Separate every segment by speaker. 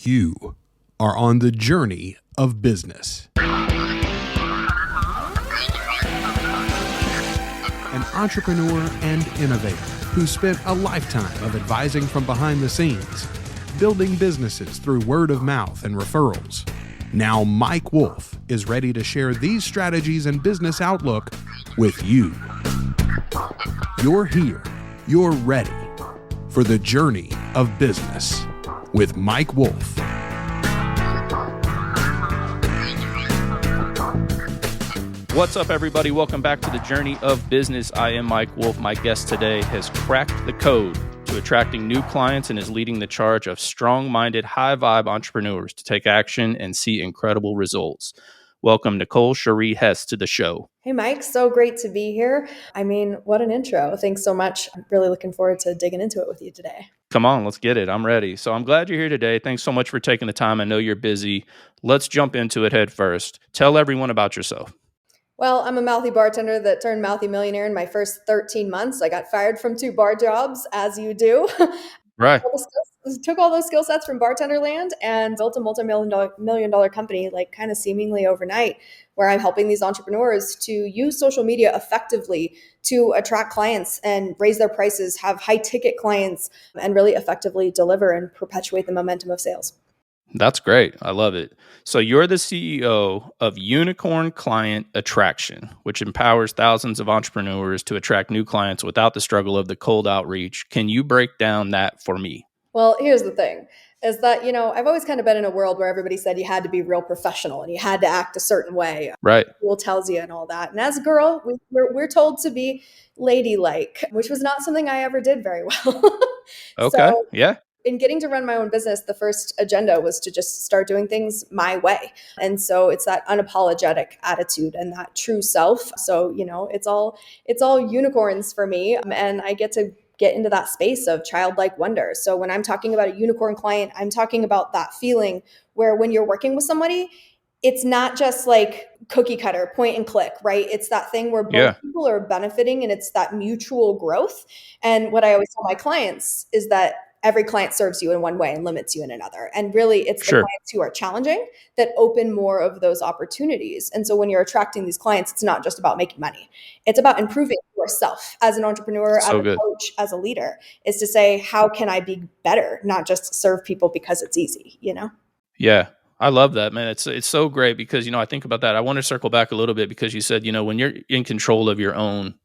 Speaker 1: You are on the journey of business. An entrepreneur and innovator who spent a lifetime of advising from behind the scenes, building businesses through word of mouth and referrals. Now Mike Wolf is ready to share these strategies and business outlook with you. You're here. You're ready for the journey of business with Mike Wolf.
Speaker 2: What's up, everybody? Welcome back to the Journey of Business. I am Mike Wolf. My guest today has cracked the code to attracting new clients and is leading the charge of strong-minded, high-vibe entrepreneurs to take action and see incredible results. Welcome, Nicole Cherie Hess, to the show.
Speaker 3: Hey, Mike. So great to be here. I mean, what an intro. Thanks so much. I'm really looking forward to digging into it with you today.
Speaker 2: Come on, let's get it. I'm ready. So I'm glad you're here today. Thanks so much for taking the time. I know you're busy. Let's jump into it head first. Tell everyone about yourself.
Speaker 3: Well, I'm a mouthy bartender that turned mouthy millionaire in my first 13 months. I got fired from 2 bar jobs, as you do.
Speaker 2: Right.
Speaker 3: Took all those skill sets from bartender land and built a multi-million dollar company, like kind of seemingly overnight, where I'm helping these entrepreneurs to use social media effectively to attract clients and raise their prices, have high ticket clients, and really effectively deliver and perpetuate the momentum of sales.
Speaker 2: That's great. I love it. So you're the CEO of Unicorn Client Attraction, which empowers thousands of entrepreneurs to attract new clients without the struggle of the cold outreach. Can you break down that for me?
Speaker 3: Well, here's the thing, is that, I've always kind of been in a world where everybody said you had to be real professional and you had to act a certain way.
Speaker 2: Right.
Speaker 3: School tells you and all that. And as a girl, we're told to be ladylike, which was not something I ever did very well.
Speaker 2: Okay.
Speaker 3: So,
Speaker 2: Yeah.
Speaker 3: in getting to run my own business, the first agenda was to just start doing things my way. And so it's that unapologetic attitude and that true self. So, it's all unicorns for me. And I get to get into that space of childlike wonder. So when I'm talking about a unicorn client, I'm talking about that feeling where when you're working with somebody, it's not just like cookie cutter, point and click, right? It's that thing where both people are benefiting and it's that mutual growth. And what I always tell my clients is that every client serves you in one way and limits you in another. And really, it's the clients who are challenging that open more of those opportunities. And so when you're attracting these clients, it's not just about making money. It's about improving yourself as an entrepreneur, as a coach, as a leader, is to say, how can I be better? Not just serve people because it's easy,
Speaker 2: Yeah. I love that, man. It's so great because, I think about that. I want to circle back a little bit because you said, when you're in control of your own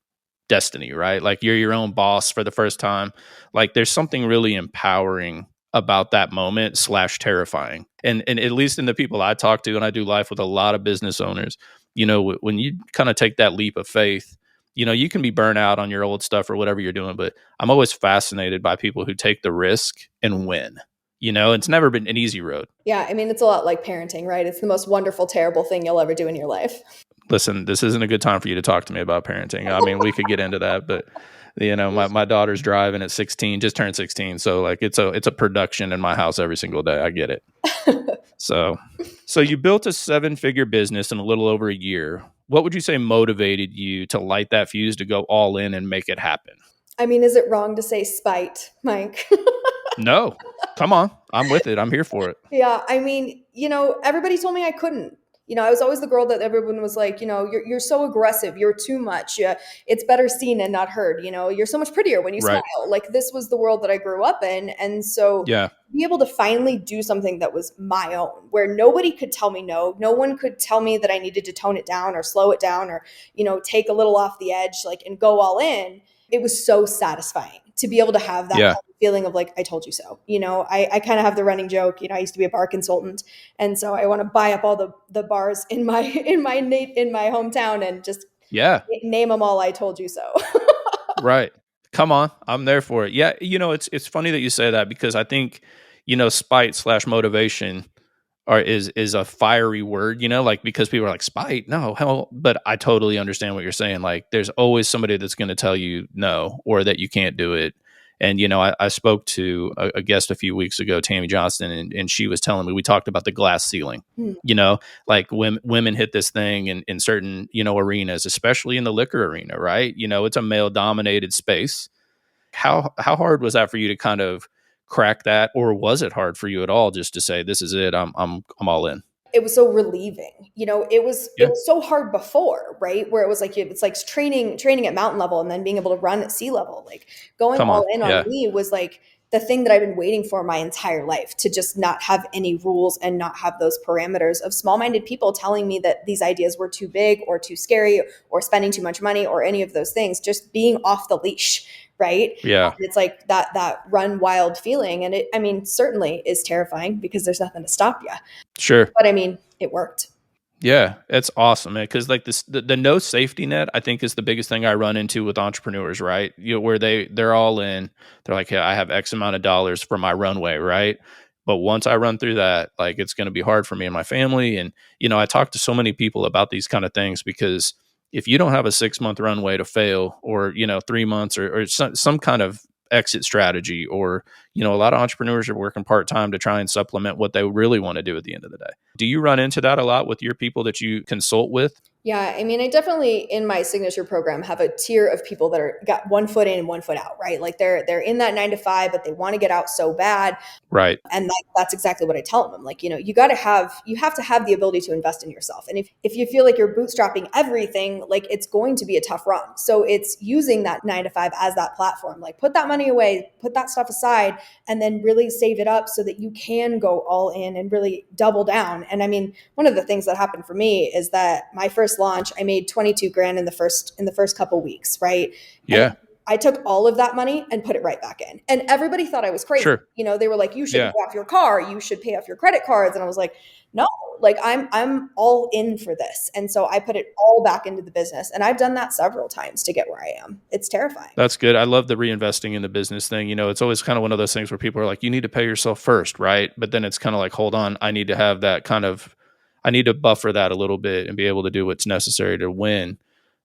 Speaker 2: destiny, right? Like you're your own boss for the first time. Like there's something really empowering about that moment / terrifying. And at least in the people I talk to, and I do life with a lot of business owners, when you kind of take that leap of faith, you can be burnt out on your old stuff or whatever you're doing, but I'm always fascinated by people who take the risk and win. It's never been an easy road.
Speaker 3: Yeah. I mean, it's a lot like parenting, right? It's the most wonderful, terrible thing you'll ever do in your life.
Speaker 2: Listen, this isn't a good time for you to talk to me about parenting. I mean, we could get into that, but my daughter's driving at 16, just turned 16. So like it's a production in my house every single day. I get it. So you built a 7-figure business in a little over a year. What would you say motivated you to light that fuse to go all in and make it happen?
Speaker 3: I mean, is it wrong to say spite, Mike?
Speaker 2: No, come on. I'm with it. I'm here for it.
Speaker 3: Yeah. I mean, everybody told me I couldn't. I was always the girl that everyone was like, you're so aggressive. You're too much. Yeah, it's better seen and not heard. You're so much prettier when you smile. Like this was the world that I grew up in. And so be able to finally do something that was my own, where nobody could tell me no. No one could tell me that I needed to tone it down or slow it down or, take a little off the edge, like, and go all in. It was so satisfying to be able to have that feeling of like, I told you so. I kind of have the running joke, I used to be a bar consultant. And so I want to buy up all the bars in my hometown and just name them all. I told you so.
Speaker 2: Right. Come on. I'm there for it. Yeah. It's funny that you say that because I think, spite / motivation is a fiery word, like because people are like spite, no, hell, but I totally understand what you're saying. Like there's always somebody that's going to tell you no, or that you can't do it. And, I spoke to a guest a few weeks ago, Tammy Johnston, and she was telling me, we talked about the glass ceiling, like women hit this thing in certain, arenas, especially in the liquor arena, right? It's a male dominated space. How hard was that for you to kind of crack that, or was it hard for you at all just to say, this is it, I'm all in?
Speaker 3: It was so relieving. It
Speaker 2: Yeah.
Speaker 3: was so hard before, right? Where it's like training at mountain level and then being able to run at sea level. Like going
Speaker 2: Come on.
Speaker 3: all in on
Speaker 2: Yeah.
Speaker 3: me was like the thing that I've been waiting for my entire life, to just not have any rules and not have those parameters of small-minded people telling me that these ideas were too big or too scary or spending too much money or any of those things. Just being off the leash, right?
Speaker 2: Yeah.
Speaker 3: It's like that run wild feeling. And it, I mean, certainly is terrifying because there's nothing to stop you.
Speaker 2: Sure.
Speaker 3: But I mean, it worked.
Speaker 2: Yeah, it's awesome, man. Because like the no safety net, I think, is the biggest thing I run into with entrepreneurs, right? Where they're all in, they're like, hey, I have X amount of dollars for my runway, right? But once I run through that, like, it's going to be hard for me and my family. And I talk to so many people about these kind of things, because if you don't have a 6-month runway to fail, or 3 months, or some kind of exit strategy, or a lot of entrepreneurs are working part-time to try and supplement what they really want to do at the end of the day. Do you run into that a lot with your people that you consult with?
Speaker 3: Yeah, I mean, I definitely in my signature program have a tier of people that got one foot in and one foot out, right? Like they're in that 9 to 5, but they want to get out so bad.
Speaker 2: Right.
Speaker 3: And that's exactly what I tell them. I'm like, you have to have the ability to invest in yourself. And if you feel like you're bootstrapping everything, like it's going to be a tough run. So it's using that 9 to 5 as that platform. Like put that money away, put that stuff aside, and then really save it up so that you can go all in and really double down. And I mean, one of the things that happened for me is that my first launch, I made 22 grand in the first couple weeks, right?
Speaker 2: Yeah.
Speaker 3: And I took all of that money and put it right back in. And everybody thought I was crazy.
Speaker 2: Sure.
Speaker 3: They were like, you should
Speaker 2: Yeah.
Speaker 3: pay off your car, you should pay off your credit cards. And I was like, no, like I'm all in for this. And so I put it all back into the business. And I've done that several times to get where I am. It's terrifying.
Speaker 2: That's good. I love the reinvesting in the business thing. It's always kind of one of those things where people are like, you need to pay yourself first, right? But then it's kind of like, hold on, I need to have that I need to buffer that a little bit and be able to do what's necessary to win.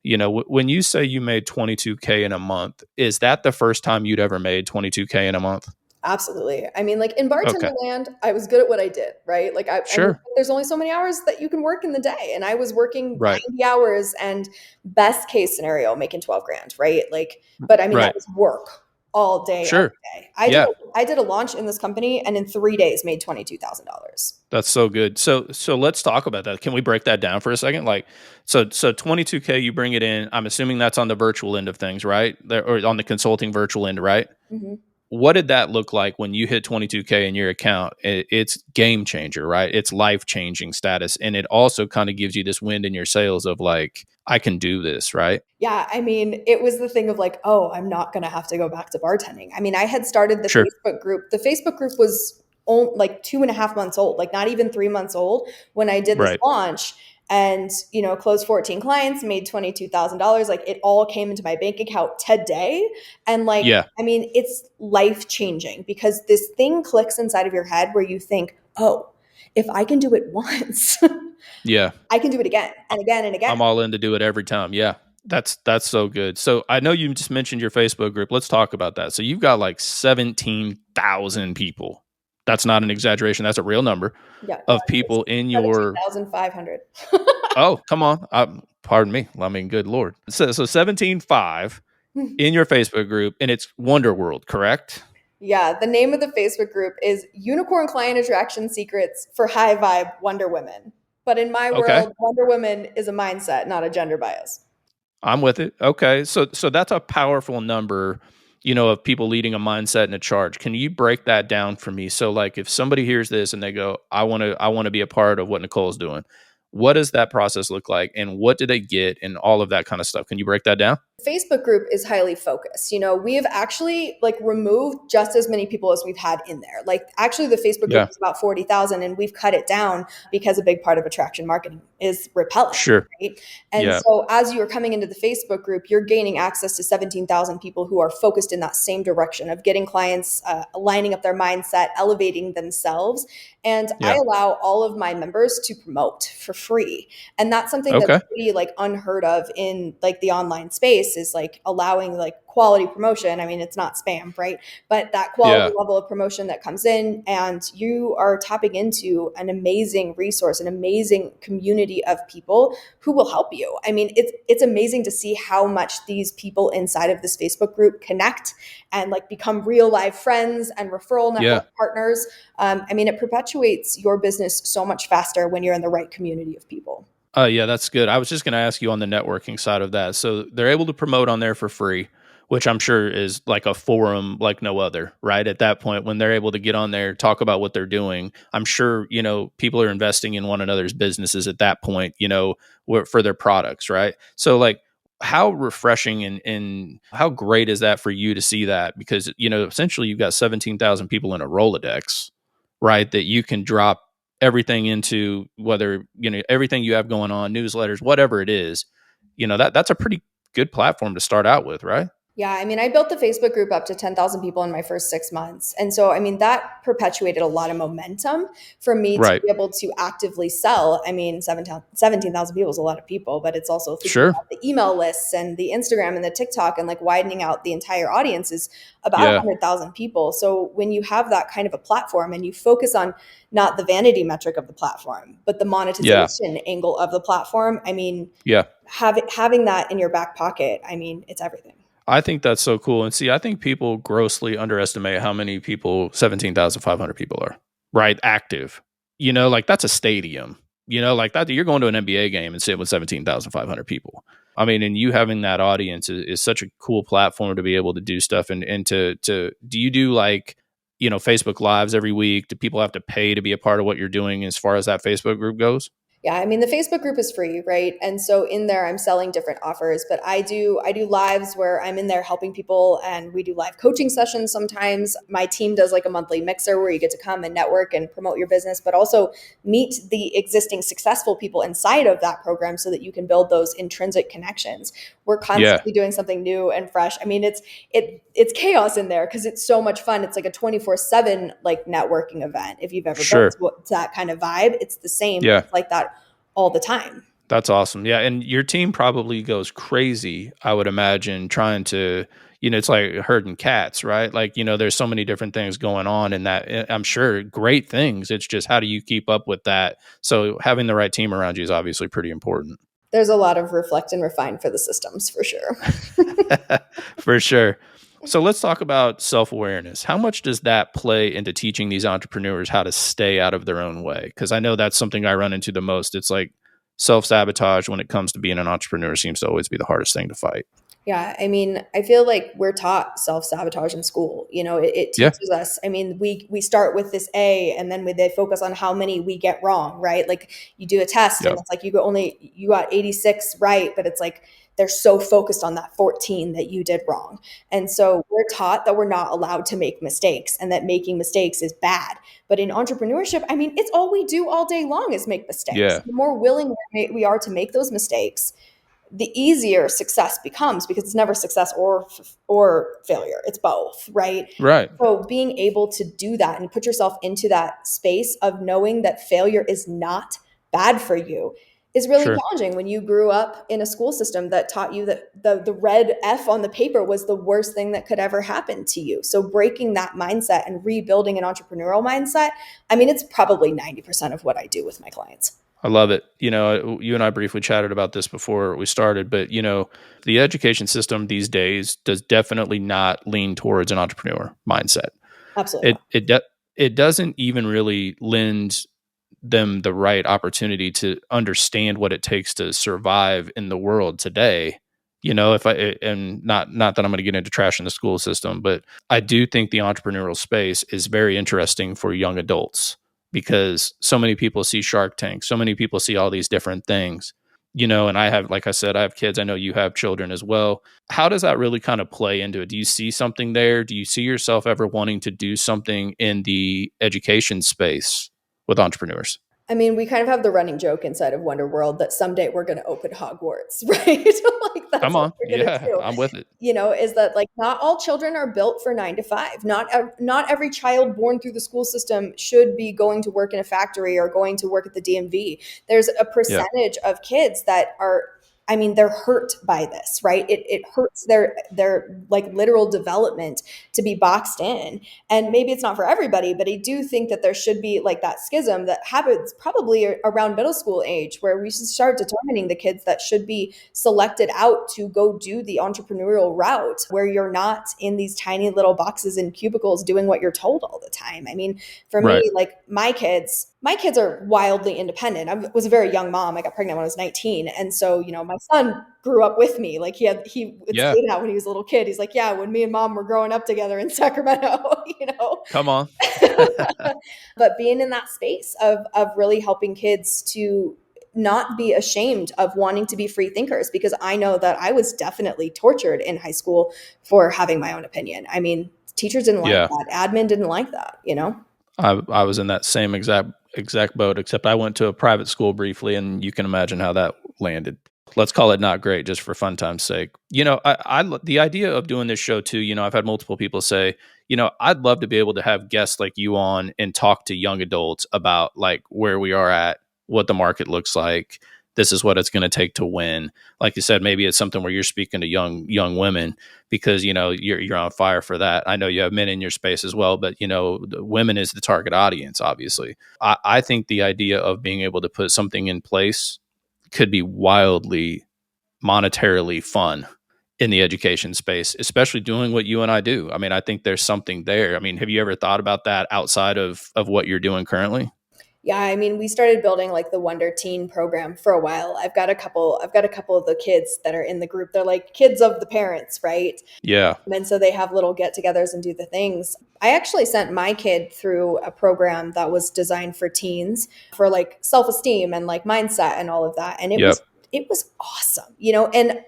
Speaker 2: When you say you made 22K in a month, is that the first time you'd ever made 22K in a month?
Speaker 3: Absolutely. I mean, like in bartender
Speaker 2: Okay.
Speaker 3: land, I was good at what I did, right? Like I mean,
Speaker 2: Sure.
Speaker 3: there's only so many hours that you can work in the day. And I was working
Speaker 2: Right.
Speaker 3: 90 hours and best case scenario, making 12 grand, right? Like, but I mean,
Speaker 2: Right.
Speaker 3: that was work all day,
Speaker 2: Sure.
Speaker 3: every day.
Speaker 2: Yeah.
Speaker 3: I did a launch in this company and in 3 days made $22,000.
Speaker 2: That's so good. So let's talk about that. Can we break that down for a second? Like, so 22K, you bring it in. I'm assuming that's on the virtual end of things, right? Or on the consulting virtual end, right?
Speaker 3: Mm-hmm.
Speaker 2: What did that look like when you hit 22K in your account? It's game changer, right? It's life changing status. And it also kind of gives you this wind in your sails of like, I can do this, right?
Speaker 3: Yeah. I mean, it was the thing of like, oh, I'm not going to have to go back to bartending. I mean, I had started the
Speaker 2: Sure.
Speaker 3: Facebook group. The Facebook group was like 2.5 months old, like not even 3 months old when I did this
Speaker 2: Right.
Speaker 3: launch. And closed 14 clients, made $22,000. Like it all came into my bank account today. And like,
Speaker 2: Yeah.
Speaker 3: I mean, it's life changing because this thing clicks inside of your head where you think, oh, if I can do it once,
Speaker 2: Yeah.
Speaker 3: I can do it again and again and again.
Speaker 2: I'm all in to do it every time. Yeah. That's so good. So I know you just mentioned your Facebook group. Let's talk about that. So you've got like 17,000 people. That's not an exaggeration. That's a real number of people in your
Speaker 3: 17,500.
Speaker 2: Oh, come on. Pardon me. I mean, good Lord. So 17.5 in your Facebook group, and it's Wonder World, correct?
Speaker 3: Yeah. The name of the Facebook group is Unicorn Client Attraction Secrets for High Vibe Wonder Women. But in my world, Wonder Woman is a mindset, not a gender bias.
Speaker 2: I'm with it. Okay. So that's a powerful number, of people leading a mindset and a charge. Can you break that down for me? So like if somebody hears this and they go, I want to be a part of what Nicole's doing. What does that process look like and what do they get and all of that kind of stuff? Can you break that down?
Speaker 3: Facebook group is highly focused. We have actually like removed just as many people as we've had in there. Like actually the Facebook group is about 40,000 and we've cut it down because a big part of attraction marketing is repelling.
Speaker 2: Sure.
Speaker 3: Right? And so as you are coming into the Facebook group, you're gaining access to 17,000 people who are focused in that same direction of getting clients, lining up their mindset, elevating themselves. And I allow all of my members to promote for free. And that's something that's pretty like unheard of in like the online space, is like allowing like quality promotion. I mean, it's not spam, right? But that quality level of promotion that comes in, and you are tapping into an amazing resource, an amazing community of people who will help you. I mean, it's amazing to see how much these people inside of this Facebook group connect and like become real life friends and referral network partners. I mean, it perpetuates your business so much faster when you're in the right community of people.
Speaker 2: Yeah, that's good. I was just going to ask you on the networking side of that. So they're able to promote on there for free, which I'm sure is like a forum like no other, right? At that point, when they're able to get on there, talk about what they're doing, I'm sure, people are investing in one another's businesses at that point, for their products, right? So like, how refreshing and how great is that for you to see that? Because, essentially you've got 17,000 people in a Rolodex, right? That you can drop everything into, whether everything you have going on, newsletters, whatever it is, that's a pretty good platform to start out with, right?
Speaker 3: Yeah, I mean, I built the Facebook group up to 10,000 people in my first 6 months. And so, I mean, that perpetuated a lot of momentum for me to
Speaker 2: Right.
Speaker 3: be able to actively sell. I mean, 17,000 people is a lot of people, but it's also thinking
Speaker 2: Sure.
Speaker 3: about the email lists and the Instagram and the TikTok and like widening out the entire audience is about
Speaker 2: Yeah.
Speaker 3: 100,000 people. So when you have that kind of a platform and you focus on not the vanity metric of the platform, but the monetization angle of the platform, I mean,
Speaker 2: Yeah.
Speaker 3: having that in your back pocket, I mean, it's everything.
Speaker 2: I think that's so cool. And see, I think people grossly underestimate how many people 17,500 people are, right? Active. Like that's a stadium. Like that, you're going to an NBA game and sit with 17,500 people. I mean, and you having that audience is such a cool platform to be able to do stuff and to do you do like, Facebook Lives every week? Do people have to pay to be a part of what you're doing as far as that Facebook group goes?
Speaker 3: Yeah, I mean the Facebook group is free, right? And so in there I'm selling different offers, but I do lives where I'm in there helping people and we do live coaching sessions sometimes. My team does like a monthly mixer where you get to come and network and promote your business, but also meet the existing successful people inside of that program so that you can build those intrinsic connections. We're constantly doing something new and fresh. I mean, it's chaos in there because it's so much fun. It's like a 24/7 like networking event. If you've ever been to that kind of vibe, it's the same.
Speaker 2: Yeah.
Speaker 3: It's like that all the time.
Speaker 2: That's awesome. Yeah. And your team probably goes crazy, I would imagine, trying to, it's like herding cats, right? Like, there's so many different things going on in that. I'm sure great things. It's just how do you keep up with that? So having the right team around you is obviously pretty important.
Speaker 3: There's a lot of reflect and refine for the systems for sure.
Speaker 2: For sure. So let's talk about self-awareness. How much does that play into teaching these entrepreneurs how to stay out of their own way? Because I know that's something I run into the most. It's like self-sabotage when it comes to being an entrepreneur seems to always be the hardest thing to fight.
Speaker 3: Yeah, I mean, I feel like we're taught self-sabotage in school. It teaches us. I mean, we start with this A, and then they focus on how many we get wrong, right? Like you do a test, and it's like you got 86 right, but it's like they're so focused on that 14 that you did wrong. And so we're taught that we're not allowed to make mistakes and that making mistakes is bad. But in entrepreneurship, I mean, it's all we do all day long is make mistakes.
Speaker 2: Yeah.
Speaker 3: The more willing we are to make those mistakes, the easier success becomes because it's never success or failure. It's both, right?
Speaker 2: Right.
Speaker 3: So being able to do that and put yourself into that space of knowing that failure is not bad for you is really challenging when you grew up in a school system that taught you that the red F on the paper was the worst thing that could ever happen to you. So breaking that mindset and rebuilding an entrepreneurial mindset, I mean, it's probably 90% of what I do with my clients.
Speaker 2: I love it. You and I briefly chatted about this before we started, but the education system these days does definitely not lean towards an entrepreneur mindset.
Speaker 3: Absolutely.
Speaker 2: It doesn't even really lend them the right opportunity to understand what it takes to survive in the world today. Not that I'm going to get into trash in the school system, but I do think the entrepreneurial space is very interesting for young adults because so many people see Shark Tank, so many people see all these different things, and I have, like I said, I have kids. I know you have children as well. How does that really kind of play into it? Do you see something there? Do you see yourself ever wanting to do something in the education space with entrepreneurs?
Speaker 3: I mean, we kind of have the running joke inside of Wonder World that someday we're going to open Hogwarts, right? Like that's
Speaker 2: Come on.
Speaker 3: what we're going to do.
Speaker 2: I'm with it.
Speaker 3: Is that like not all children are built for 9 to 5. Not every child born through the school system should be going to work in a factory or going to work at the DMV. There's a percentage of kids that are I mean, they're hurt by this, right? It hurts their like literal development to be boxed in. And maybe it's not for everybody, but I do think that there should be like that schism that happens probably around middle school age, where we should start determining the kids that should be selected out to go do the entrepreneurial route, where you're not in these tiny little boxes and cubicles doing what you're told all the time. I mean, for
Speaker 2: Right.
Speaker 3: me, like my kids are wildly independent. I was a very young mom. I got pregnant when I was 19. And so, you know, my son grew up with me. Like he would
Speaker 2: Yeah.
Speaker 3: say that when he was a little kid. He's like, yeah, when me and mom were growing up together in Sacramento, you know.
Speaker 2: Come on.
Speaker 3: But being in that space of really helping kids to not be ashamed of wanting to be free thinkers, because I know that I was definitely tortured in high school for having my own opinion. I mean, teachers didn't like
Speaker 2: Yeah.
Speaker 3: that. Admin didn't like that, you know?
Speaker 2: I was in that same exact boat, except I went to a private school briefly, and you can imagine how that landed. Let's call it not great, just for fun time's sake. You know, the idea of doing this show too, you know, I've had multiple people say, you know, I'd love to be able to have guests like you on and talk to young adults about like where we are at, what the market looks like. This is what it's going to take to win. Like you said, maybe it's something where you're speaking to young women, because, you know, you're on fire for that. I know you have men in your space as well, but, you know, the women is the target audience, obviously. I think the idea of being able to put something in place could be wildly monetarily fun in the education space, especially doing what you and I do. I mean, I think there's something there. I mean, have you ever thought about that outside of what you're doing currently?
Speaker 3: Yeah, I mean, we started building like the Wonder Teen program for a while. I've got a couple of the kids that are in the group. They're like kids of the parents, right?
Speaker 2: Yeah.
Speaker 3: And so they have little get-togethers and do the things. I actually sent my kid through a program that was designed for teens for like self-esteem and like mindset and all of that. And it was awesome, you know, and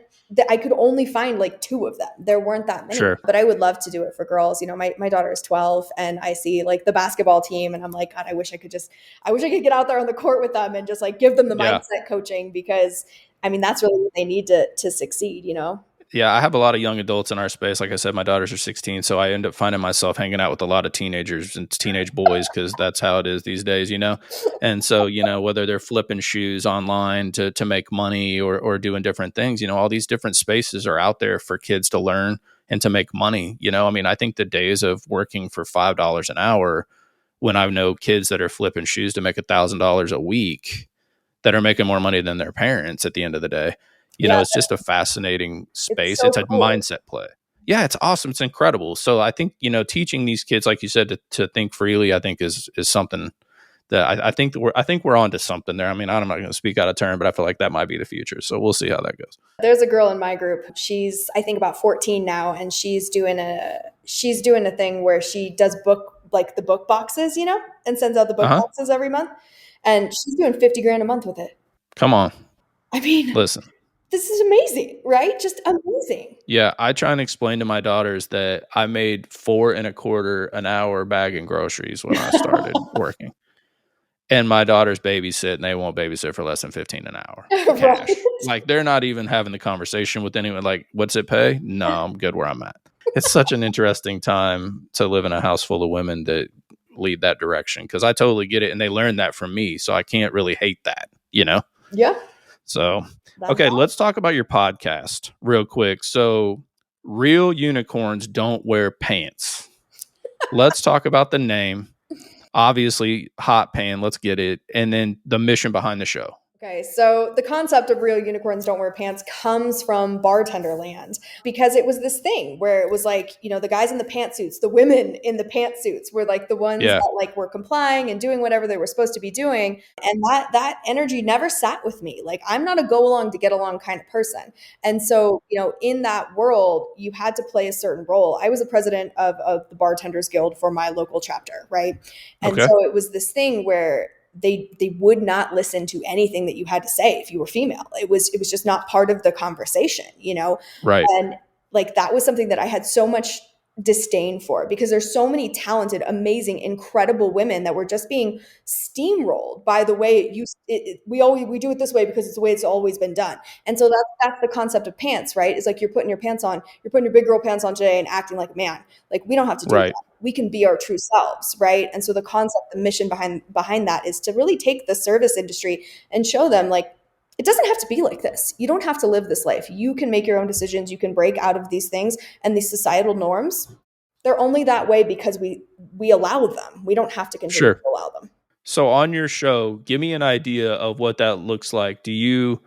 Speaker 3: I could only find like 2 of them. There weren't that many,
Speaker 2: Sure.
Speaker 3: but I would love to do it for girls. You know, my daughter is 12 and I see like the basketball team and I'm like, God, I wish I could get out there on the court with them and just like give them the
Speaker 2: Yeah.
Speaker 3: mindset coaching, because I mean, that's really what they need to succeed, you know?
Speaker 2: Yeah, I have a lot of young adults in our space. Like I said, my daughters are 16, so I end up finding myself hanging out with a lot of teenagers and teenage boys, because that's how it is these days, you know? And so, you know, whether they're flipping shoes online to make money or doing different things, you know, all these different spaces are out there for kids to learn and to make money. You know, I mean, I think the days of working for $5 an hour, when I know kids that are flipping shoes to make $1,000 a week that are making more money than their parents at the end of the day. You know, it's just a fascinating space.
Speaker 3: so
Speaker 2: It's a
Speaker 3: cool.
Speaker 2: mindset play. Yeah, it's awesome. It's incredible. So I think, you know, teaching these kids, like you said, to think freely, I think is something that I think we're onto something there. I mean, I'm not going to speak out of turn, but I feel like that might be the future. So we'll see how that goes.
Speaker 3: There's a girl in my group. She's, I think, about 14 now, and she's doing a thing where she does the book boxes, you know, and sends out the book boxes every month. And she's doing 50 grand a month with it.
Speaker 2: Come on.
Speaker 3: I mean,
Speaker 2: listen,
Speaker 3: this is amazing, right? Just amazing.
Speaker 2: Yeah, I try and explain to my daughters that I made $4.25 an hour bagging groceries when I started working. And my daughters babysit, and they won't babysit for less than $15 an hour cash.
Speaker 3: Right.
Speaker 2: Like, they're not even having the conversation with anyone. Like, what's it pay? No, I'm good where I'm at. It's such an interesting time to live in a house full of women that lead that direction, because I totally get it, and they learned that from me, so I can't really hate that, you know?
Speaker 3: Yeah.
Speaker 2: So,
Speaker 3: That's
Speaker 2: okay,
Speaker 3: awesome.
Speaker 2: let's talk about your podcast real quick. So, Real Unicorns Don't Wear Pants. Let's talk about the name. Obviously, hot pan, let's get it. And then the mission behind the show.
Speaker 3: Okay, so the concept of Real Unicorns Don't Wear Pants comes from bartender land, because it was this thing where it was like, you know, the guys in the pantsuits, the women in the pantsuits were like the ones that like were complying and doing whatever they were supposed to be doing. And that energy never sat with me. Like, I'm not a go along to get along kind of person. And so, you know, in that world, you had to play a certain role. I was a president of the Bartenders Guild for my local chapter, right? And so it was this thing where they would not listen to anything that you had to say if you were female. It was just not part of the conversation, you know?
Speaker 2: Right.
Speaker 3: And like, that was something that I had so much disdain for, because there's so many talented, amazing, incredible women that were just being steamrolled by the way we do it this way because it's the way it's always been done. And so that's the concept of pants, right? It's like you're putting your big girl pants on today and acting like a man. Like, we don't have to do that. We can be our true selves, right? And so the concept, the mission behind that is to really take the service industry and show them, like, it doesn't have to be like this. You don't have to live this life. You can make your own decisions. You can break out of these things, and these societal norms, they're only that way because we allow them. We don't have to continue to
Speaker 2: Sure.
Speaker 3: allow them.
Speaker 2: So on your show, give me an idea of what that looks like. Do you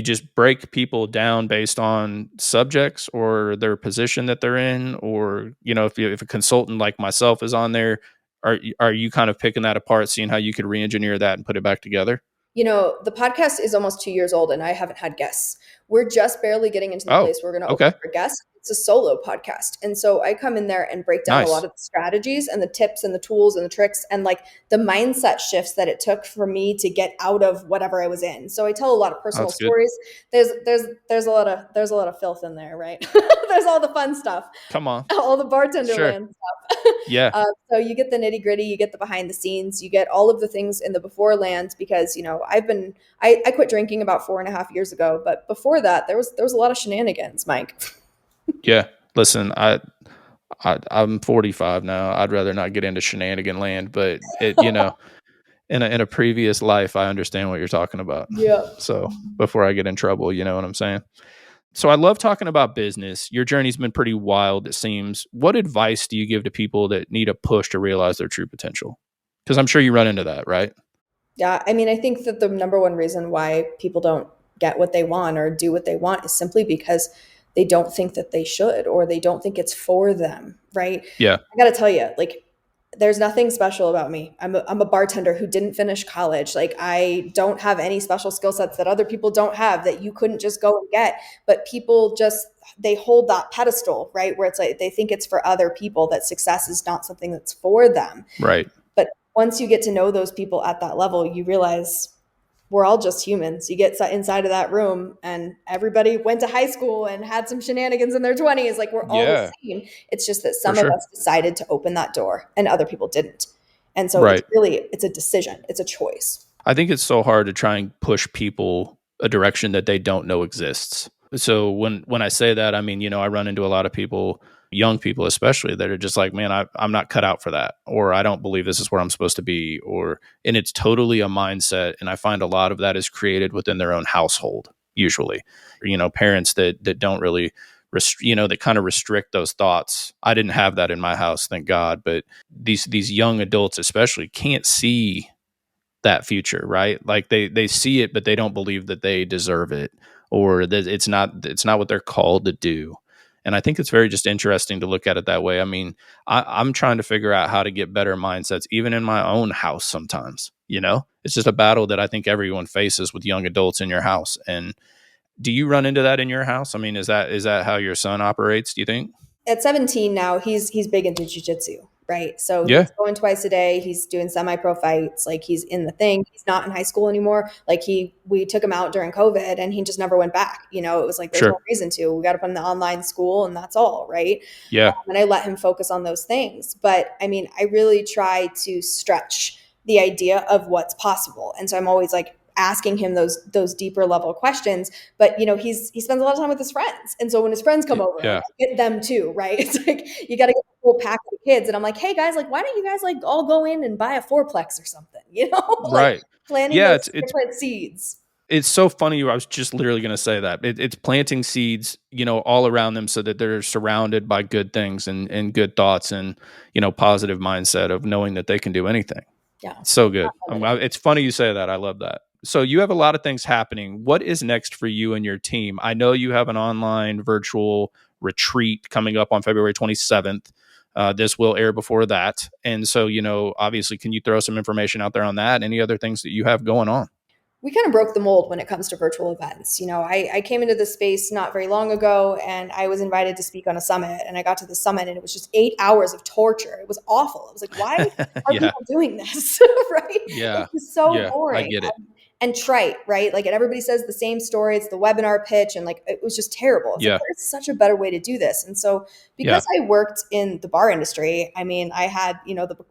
Speaker 2: just break people down based on subjects or their position that they're in, or if a consultant like myself is on there, are you kind of picking that apart, seeing how you could re-engineer that and put it back together?
Speaker 3: The podcast is almost 2 years old and I haven't had guests. We're just barely getting into the
Speaker 2: Oh,
Speaker 3: place where we're going to open
Speaker 2: okay,
Speaker 3: for guests. It's a solo podcast. And so I come in there and break down a lot
Speaker 2: nice.
Speaker 3: of the strategies and the tips and the tools and the tricks and like the mindset shifts that it took for me to get out of whatever I was in. So I tell a lot of
Speaker 2: Oh,
Speaker 3: personal
Speaker 2: that's good.
Speaker 3: stories. There's a lot of filth in there, right? There's all the fun stuff,
Speaker 2: Come on,
Speaker 3: all the bartender
Speaker 2: sure,
Speaker 3: land stuff.
Speaker 2: yeah,
Speaker 3: So you get the nitty gritty, you get the behind the scenes, you get all of the things in the before land because I quit drinking about 4.5 years ago, but before that there was a lot of shenanigans, Mike.
Speaker 2: yeah. Listen, I'm 45 now. I'd rather not get into shenanigan land, but in a previous life, I understand what you're talking about.
Speaker 3: Yeah.
Speaker 2: So before I get in trouble, you know what I'm saying? So I love talking about business. Your journey's been pretty wild, it seems. What advice do you give to people that need a push to realize their true potential? Because I'm sure you run into that, right?
Speaker 3: Yeah, I mean, I think that the number one reason why people don't get what they want or do what they want is simply because they don't think that they should or they don't think it's for them, right?
Speaker 2: Yeah,
Speaker 3: I got to tell you, like, there's nothing special about me. I'm a bartender who didn't finish college. Like, I don't have any special skill sets that other people don't have that you couldn't just go and get. But people just, they hold that pedestal, right? Where it's like they think it's for other people, that success is not something that's for them.
Speaker 2: right.
Speaker 3: But once you get to know those people at that level, you realize we're all just humans. You get inside of that room and everybody went to high school and had some shenanigans in their 20s. Like, we're all the
Speaker 2: Yeah,
Speaker 3: same. It's just that
Speaker 2: for
Speaker 3: some of
Speaker 2: sure.
Speaker 3: us decided to open that door and other people didn't. And so
Speaker 2: Right.
Speaker 3: it's a decision. It's a choice.
Speaker 2: I think it's so hard to try and push people a direction that they don't know exists. So when I say that, I mean, I run into a lot of people, young people especially, that are just like, man, I'm not cut out for that, or I don't believe this is where I'm supposed to be, and it's totally a mindset. And I find a lot of that is created within their own household, usually, parents that don't really, that kind of restrict those thoughts. I didn't have that in my house, thank God, but these young adults especially can't see that future, right? Like they see it, but they don't believe that they deserve it, or that it's not what they're called to do. And I think it's very just interesting to look at it that way. I mean, I'm trying to figure out how to get better mindsets, even in my own house. Sometimes, it's just a battle that I think everyone faces with young adults in your house. And do you run into that in your house? I mean, is that how your son operates, do you think?
Speaker 3: At 17 now, he's big into jujitsu, right? So
Speaker 2: Yeah,
Speaker 3: he's going twice a day. He's doing semi-pro fights. Like, he's in the thing. He's not in high school anymore. Like, we took him out during COVID, and he just never went back. It was like there's no
Speaker 2: sure.
Speaker 3: reason to. We got to put him in the online school, and that's all, right?
Speaker 2: Yeah,
Speaker 3: And I let him focus on those things. But I mean, I really try to stretch the idea of what's possible, and so I'm always like asking him those deeper level questions. But he spends a lot of time with his friends, and so when his friends come over, like,
Speaker 2: yeah,
Speaker 3: I get them too, right? It's like you got to get the whole pack of the kids, and I'm like, hey guys, like, why don't you guys like all go in and buy a fourplex or something, like
Speaker 2: right.
Speaker 3: planting
Speaker 2: Yeah,
Speaker 3: those
Speaker 2: it's
Speaker 3: different seeds.
Speaker 2: it's so funny. I was just literally going to say that it's planting seeds, all around them, so that they're surrounded by good things and good thoughts and, positive mindset of knowing that they can do anything.
Speaker 3: Yeah,
Speaker 2: It's so good.
Speaker 3: not limiting.
Speaker 2: It's funny you say that. I love that. So you have a lot of things happening. What is next for you and your team? I know you have an online virtual retreat coming up on February 27th. This will air before that. And so, obviously, can you throw some information out there on that? Any other things that you have going on?
Speaker 3: We kind of broke the mold when it comes to virtual events. I came into this space not very long ago and I was invited to speak on a summit, and I got to the summit and it was just 8 hours of torture. It was awful. I was like, why are
Speaker 2: Yeah.
Speaker 3: people doing this? Right?
Speaker 2: Yeah.
Speaker 3: It's just so
Speaker 2: Yeah. I
Speaker 3: boring
Speaker 2: get it.
Speaker 3: and trite, right? Like, and everybody says the same story. It's the webinar pitch. And like, it was just terrible. It's like,
Speaker 2: Yeah.
Speaker 3: there's such a better way to do this. And so
Speaker 2: Yeah.
Speaker 3: because I worked in the bar industry, I mean, I had,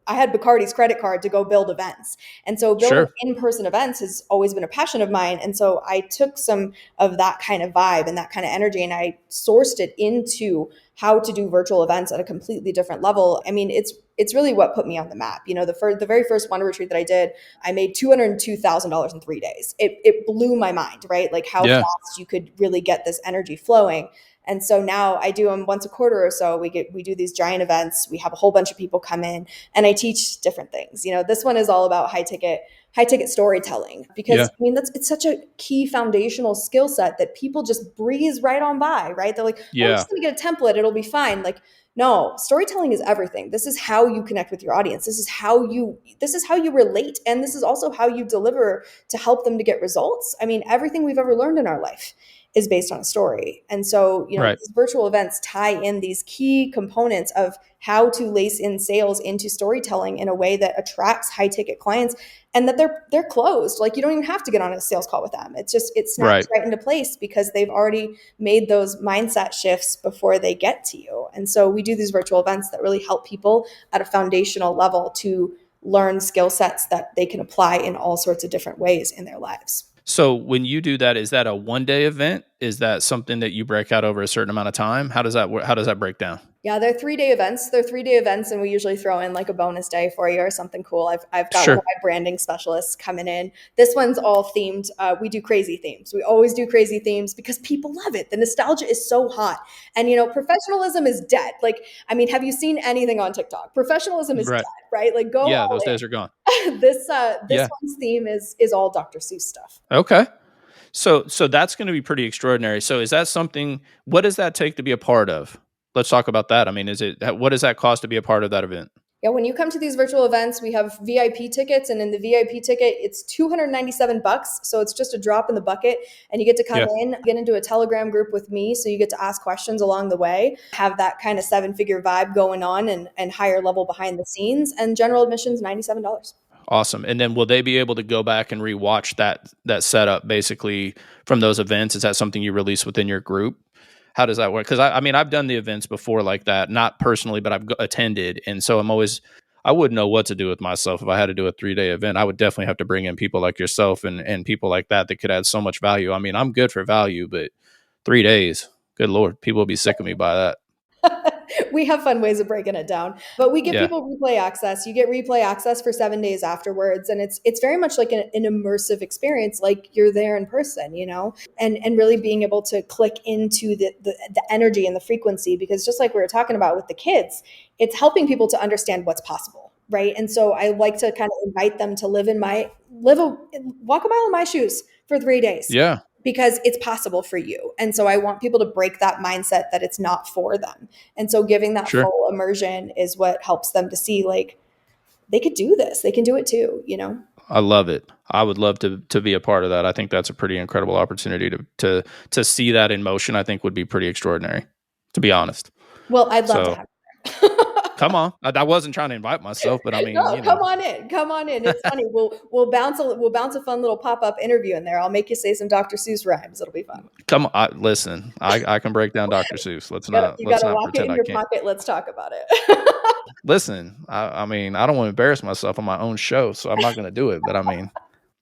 Speaker 3: I had Bacardi's credit card to go build events. And so building
Speaker 2: Sure.
Speaker 3: in-person events has always been a passion of mine. And so I took some of that kind of vibe and that kind of energy, and I sourced it into how to do virtual events at a completely different level. I mean, it's it's really what put me on the map. The very first Wonder Retreat that I did, I made $202,000 in 3 days. It blew my mind, right? Like how
Speaker 2: Yeah.
Speaker 3: fast you could really get this energy flowing. And so now I do them once a quarter or so. We do these giant events. We have a whole bunch of people come in, and I teach different things. This one is all about high ticket storytelling, because it's such a key foundational skill set that people just breeze right on by, right? They're like, oh, I'm
Speaker 2: Yeah.
Speaker 3: just gonna get a template, it'll be fine. Like, no, storytelling is everything. This is how you connect with your audience. This is how you relate, and this is also how you deliver to help them to get results. I mean, everything we've ever learned in our life is based on a story. And so,
Speaker 2: Right.
Speaker 3: these virtual events tie in these key components of how to lace in sales into storytelling in a way that attracts high ticket clients, and that they're closed. Like, you don't even have to get on a sales call with them. It snaps right into place because they've already made those mindset shifts before they get to you. And so we do these virtual events that really help people at a foundational level to learn skill sets that they can apply in all sorts of different ways in their lives.
Speaker 2: So when you do that, is that a one-day event? Is that something that you break out over a certain amount of time? How does that break down?
Speaker 3: Yeah, they're 3-day events. And we usually throw in like a bonus day for you or something cool. I've got one of my branding specialists coming in. This one's all themed. We do crazy themes. We always do crazy themes because people love it. The nostalgia is so hot. And professionalism is dead. Like, I mean, have you seen anything on TikTok? Professionalism is dead, right? Like, go all
Speaker 2: those
Speaker 3: in.
Speaker 2: days are gone.
Speaker 3: This one's theme is all Dr. Seuss stuff.
Speaker 2: Okay. So that's going to be pretty extraordinary. So is that something, what does that take to be a part of? Let's talk about that. I mean, what does that cost to be a part of that event?
Speaker 3: Yeah, when you come to these virtual events, we have VIP tickets, and in the VIP ticket, it's $297. So it's just a drop in the bucket, and you get to come in, get into a Telegram group with me. So you get to ask questions along the way, have that kind of 7-figure vibe going on, and higher level behind the scenes. And general admission's $97.
Speaker 2: Awesome. And then will they be able to go back and rewatch that setup basically from those events? Is that something you release within your group? How does that work? Because I mean, I've done the events before like that, not personally, but I've attended. And so I wouldn't know what to do with myself if I had to do a 3-day event. I would definitely have to bring in people like yourself and people like that could add so much value. I mean, I'm good for value, but 3 days, good Lord, people will be sick of me by that.
Speaker 3: We have fun ways of breaking it down, but we give people replay access. You get replay access for 7 days afterwards. And it's very much like an immersive experience, like you're there in person, and really being able to click into the energy and the frequency, because just like we were talking about with the kids, it's helping people to understand what's possible. Right. And so I like to kind of invite them to walk a mile in my shoes for 3 days.
Speaker 2: Yeah.
Speaker 3: Because it's possible for you. And so I want people to break that mindset that it's not for them. And so giving that full immersion is what helps them to see, like, they could do this. They can do it too,
Speaker 2: I love it. I would love to be a part of that. I think that's a pretty incredible opportunity to see that in motion. I think would be pretty extraordinary, to be honest.
Speaker 3: Well, I'd love to have you there.
Speaker 2: Come on. I wasn't trying to invite myself, but I mean,
Speaker 3: no, come on in. It's funny. We'll bounce a fun little pop-up interview in there. I'll make you say some Dr. Seuss rhymes. It'll be fun.
Speaker 2: Come on. Listen, I can break down Dr. Seuss. Let's not
Speaker 3: walk it in your pocket. Let's talk about it.
Speaker 2: Listen, I mean, I don't want to embarrass myself on my own show, so I'm not going to do it. But I mean,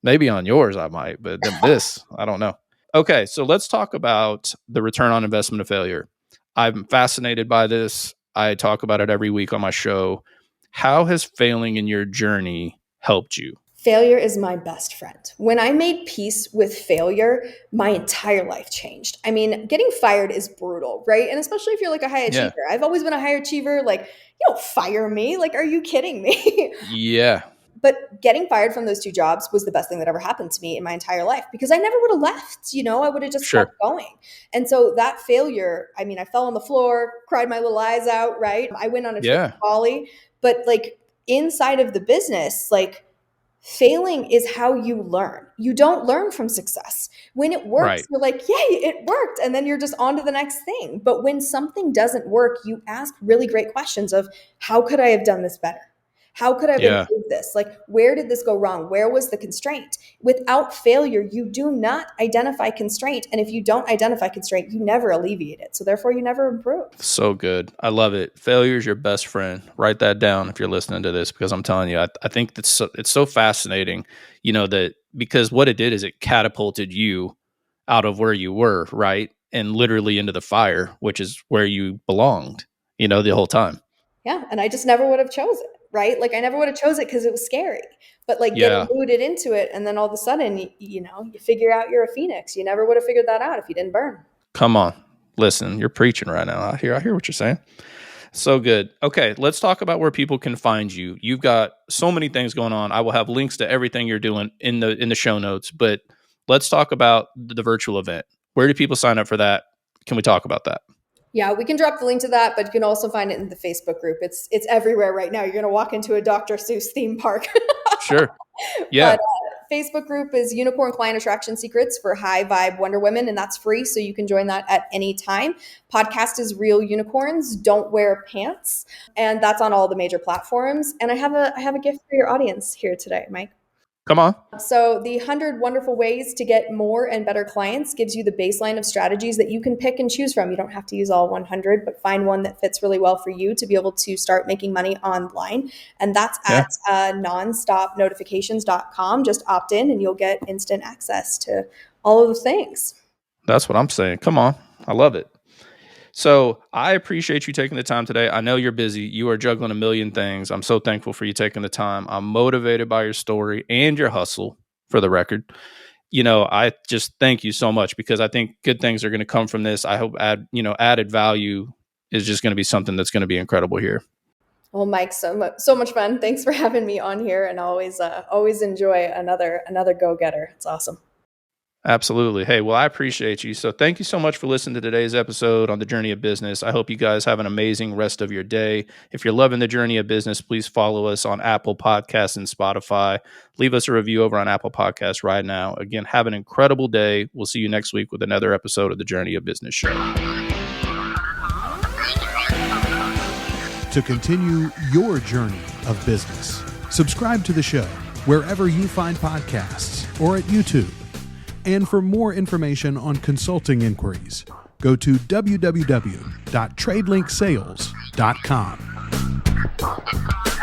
Speaker 2: maybe on yours I might, but then this, I don't know. Okay, so let's talk about the return on investment of failure. I'm fascinated by this. I talk about it every week on my show. How has failing in your journey helped you?
Speaker 3: Failure is my best friend. When I made peace with failure, my entire life changed. I mean, getting fired is brutal, right? And especially if you're like a high achiever. I've always been a high achiever. Like, you don't fire me. Like, are you kidding me?
Speaker 2: Yeah.
Speaker 3: But getting fired from those 2 jobs was the best thing that ever happened to me in my entire life, because I never would have left, I would have just kept going. And so that failure, I mean, I fell on the floor, cried my little eyes out, right? I went on a trip to Bali, but like inside of the business, like, failing is how you learn. You don't learn from success. When it works, you're like, yay, it worked. And then you're just on to the next thing. But when something doesn't work, you ask really great questions of, how could I have done this better? How could I have improved this? Like, where did this go wrong? Where was the constraint? Without failure, you do not identify constraint. And if you don't identify constraint, you never alleviate it. So therefore, you never improve.
Speaker 2: So good. I love it. Failure is your best friend. Write that down if you're listening to this, because I'm telling you, I think it's so fascinating, that because what it did is it catapulted you out of where you were, right? And literally into the fire, which is where you belonged, the whole time.
Speaker 3: Yeah. And I just never would have chose it, right? Like I never would have chose it because it was scary, but like
Speaker 2: Yeah.
Speaker 3: getting rooted into it. And then all of a sudden, you figure out you're a phoenix. You never would have figured that out if you didn't burn.
Speaker 2: Come on. Listen, you're preaching right now. I hear what you're saying. So good. Okay, let's talk about where people can find you. You've got so many things going on. I will have links to everything you're doing in the show notes, but let's talk about the virtual event. Where do people sign up for that? Can we talk about that?
Speaker 3: Yeah, we can drop the link to that, but you can also find it in the Facebook group. It's everywhere right now. You're going to walk into a Dr. Seuss theme park.
Speaker 2: Sure. Yeah.
Speaker 3: But Facebook group is Unicorn Client Attraction Secrets for High Vibe Wonder Women, and that's free, so you can join that at any time. Podcast is Real Unicorns Don't Wear Pants, and that's on all the major platforms. And I have a gift for your audience here today, Mike.
Speaker 2: Come on.
Speaker 3: So the 100 Wonderful Ways to Get More and Better Clients gives you the baseline of strategies that you can pick and choose from. You don't have to use all 100, but find one that fits really well for you to be able to start making money online. And that's at nonstopnotifications.com. Just opt in and you'll get instant access to all of the things.
Speaker 2: That's what I'm saying. Come on. I love it. So I appreciate you taking the time today. I know you're busy. You are juggling a million things. I'm so thankful for you taking the time. I'm motivated by your story and your hustle, for the record. I just thank you so much because I think good things are going to come from this. I hope added value is just going to be something that's going to be incredible here.
Speaker 3: Well, Mike, so much fun. Thanks for having me on here, and always enjoy another go-getter. It's awesome.
Speaker 2: Absolutely. Hey, well, I appreciate you. So thank you so much for listening to today's episode on the Journey of Business. I hope you guys have an amazing rest of your day. If you're loving the Journey of Business, please follow us on Apple Podcasts and Spotify. Leave us a review over on Apple Podcasts right now. Again, have an incredible day. We'll see you next week with another episode of the Journey of Business show.
Speaker 1: To continue your journey of business, subscribe to the show wherever you find podcasts or at YouTube. And for more information on consulting inquiries, go to www.tradelinkSales.com.